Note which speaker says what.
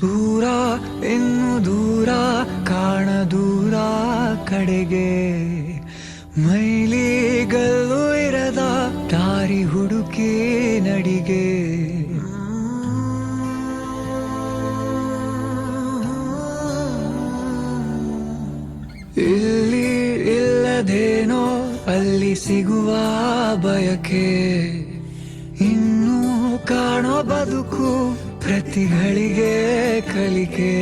Speaker 1: ದೂರ ಇನ್ನು ದೂರ ಕಾಣ ದೂರ ಕಡೆಗೆ ಮೈಲಿಗಲ್ಲು ಇರದ ದಾರಿ ಹುಡುಕಿ ನಡಿಗೆ ಇಲ್ಲಿ ಇಲ್ಲದೇನೋ ಅಲ್ಲಿ ಸಿಗುವ ಬಯಕೆ ಇನ್ನೂ ಕಾಣೋ ಬದುಕು ಪ್ರತಿಗಳಿಗೆ ಕಲಿಕೆ